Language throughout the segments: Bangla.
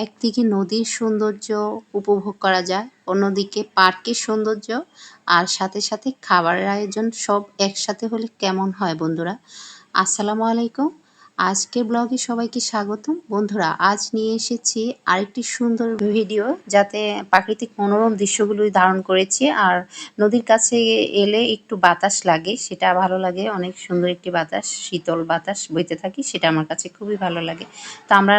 একদিকে নদীর সৌন্দর্য উপভোগ করা যায়, অন্যদিকে পার্কের সৌন্দর্য আর সাথে সাথে খাবারের আয়োজন সব একসাথে হলে কেমন হয় বন্ধুরা। আসসালামু আলাইকুম। আজকের ব্লগে সবাইকে স্বাগতম। বন্ধুরা, আজ নিয়ে এসেছি আরেকটি সুন্দর ভিডিও, যাতে প্রাকৃতিক মনোরম দৃশ্যগুলোই ধারণ করেছি। আর নদীর কাছে এলে একটু বাতাস লাগে, সেটা ভালো লাগে। অনেক সুন্দর একটি বাতাস, শীতল বাতাস বইতে থাকি, সেটা আমার কাছে খুবই ভালো লাগে। তো আমরা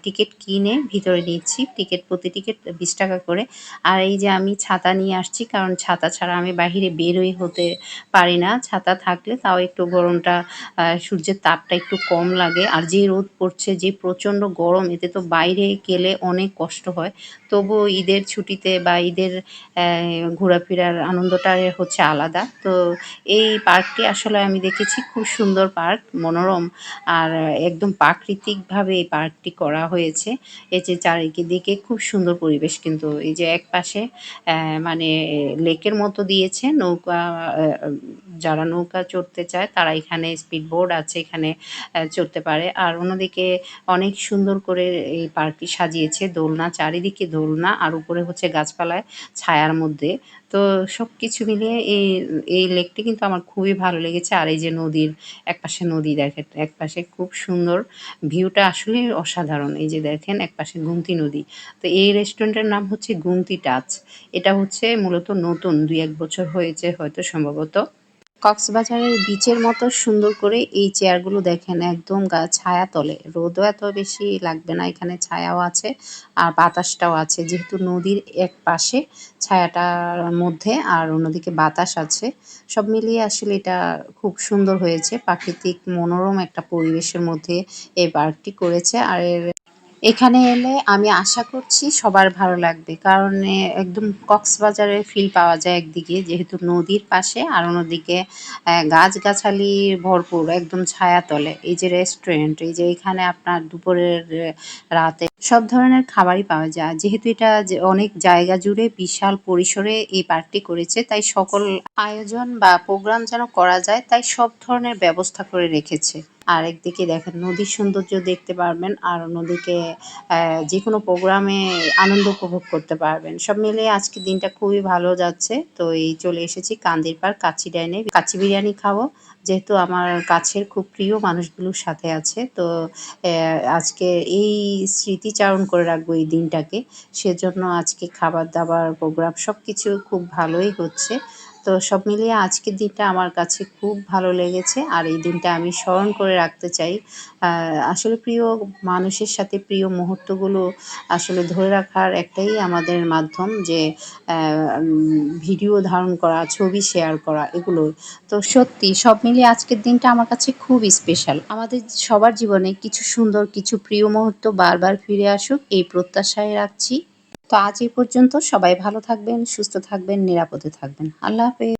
টিকিট কিনে ভিতরে নিচ্ছি। প্রতি টিকিট 20 টাকা করে। আর এই যে আমি ছাতা নিয়ে আসছি, কারণ ছাতা ছাড়া আমি বাহিরে বেরই হতে পারি না। ছাতা থাকলে তাও একটু গরমটা, সূর্যের তাপটা একটু কম লাগে। আর যে রোদ পড়ছে, যে প্রচণ্ড গরম, এতে তো বাইরে গেলে অনেক কষ্ট হয়। তবুও ঈদের ছুটিতে বা ঈদের ঘোরাফেরার আনন্দটাই হচ্ছে আলাদা। তো এই পার্কটি আসলে আমি দেখেছি, খুব সুন্দর পার্ক, মনোরম। আর একদম প্রাকৃতিকভাবে এই পার্কটি করা হয়েছে। এই যে চারিদিকে খুব সুন্দর পরিবেশ, কিন্তু এই যে একপাশে মানে লেকের মতো দিয়েছে। নৌকা, যারা নৌকা চড়তে চায় তারা এখানে, স্পিড বোট আছে এখানে, চড়তে পারে। আর অন্যদিকে অনেক সুন্দর করে এই পার্কটি সাজিয়েছে, দোলনা, চারিদিকে দোলনা, আর উপরে হচ্ছে গাছপালায় ছায়ার মধ্যে। তো সব কিছু মিলিয়ে এই লেকটি কিন্তু আমার খুবই ভালো লেগেছে। আর এই যে নদীর একপাশে নদী, দেখেন একপাশে খুব সুন্দর ভিউটা, আসলে অসাধারণ। এই যে দেখেন একপাশে গুমতি নদী। তো এই রেস্টুরেন্টের নাম হচ্ছে গুমতি টাচ। এটা হচ্ছে মূলত নতুন, 2-1 বছর হয়েছে হয়তো সম্ভবত। কক্সবাজারের বিচের মতো সুন্দর করে এই চেয়ারগুলো দেখেন, একদম ছায়া তলে, রোদও এত বেশি লাগবে না, এখানে ছায়াও আছে আর বাতাসটাও আছে, যেহেতু নদীর এক পাশে ছায়াটার মধ্যে আর অন্যদিকে বাতাস আছে। সব মিলিয়ে আসলে এটা খুব সুন্দর হয়েছে, প্রাকৃতিক মনোরম একটা পরিবেশের মধ্যে এই পার্কটি করেছে। আর এখানে এলে আমি আশা করছি সবার ভালো লাগবে, কারণ একদম কক্সবাজারের ফিল পাওয়া যায় একদিকে, যেহেতু নদীর পাশে, আর অন্যদিকে গাছগাছালি ভরপুর, একদম ছায়াতলে। এই যে রেস্টুরেন্ট, এই যে এখানে আপনার দুপুরের, রাতে সব ধরনের খাবারই পাওয়া যায়। যেহেতু এটা অনেক জায়গা জুড়ে বিশাল পরিসরে এই পার্কটি করেছে, তাই সকল আয়োজন বা প্রোগ্রাম যেন করা যায়, তাই সব ধরনের ব্যবস্থা করে রেখেছে। আর একদিকে দেখেন নদীর সৌন্দর্য দেখতে পারবেন, আর অন্যদিকে যে কোনো প্রোগ্রামে আনন্দ উপভোগ করতে পারবেন। সব মিলিয়ে আজকের দিনটা খুবই ভালো যাচ্ছে। তো এই চলে এসেছি কান্দির পার্ক, কাচ্চি ডাইনে কাচ্চি বিরিয়ানি খাবো, যেহেতু আমার কাছের খুব প্রিয় মানুষগুলোর সাথে আছে। তো আজকে এই স্মৃতিচারণ করে রাখবো এই দিনটাকে, সেজন্য আজকে খাবার দাবার প্রোগ্রাম সব কিছু খুব ভালোই হচ্ছে। তো সব মিলিয়ে আজকের দিনটা আমার কাছে খুব ভালো লেগেছে, আর এই দিনটা আমি স্মরণ করে রাখতে চাই। আসলে প্রিয় মানুষের সাথে প্রিয় মুহূর্তগুলো আসলে ধরে রাখার একটাই আমাদের মাধ্যম, যে ভিডিও ধারণ করা, ছবি শেয়ার করা, এগুলো। তো সত্যি সব মিলিয়ে আজকের দিনটা আমার কাছে খুব স্পেশাল। আমাদের সবার জীবনে কিছু সুন্দর, কিছু প্রিয় মুহূর্ত বারবার ফিরে আসুক, এই প্রত্যাশায় রাখছি। তো আজ এই পর্যন্ত। সবাই ভালো থাকবেন, সুস্থ থাকবেন, নিরাপদে থাকবেন। আল্লাহ হাফেজ।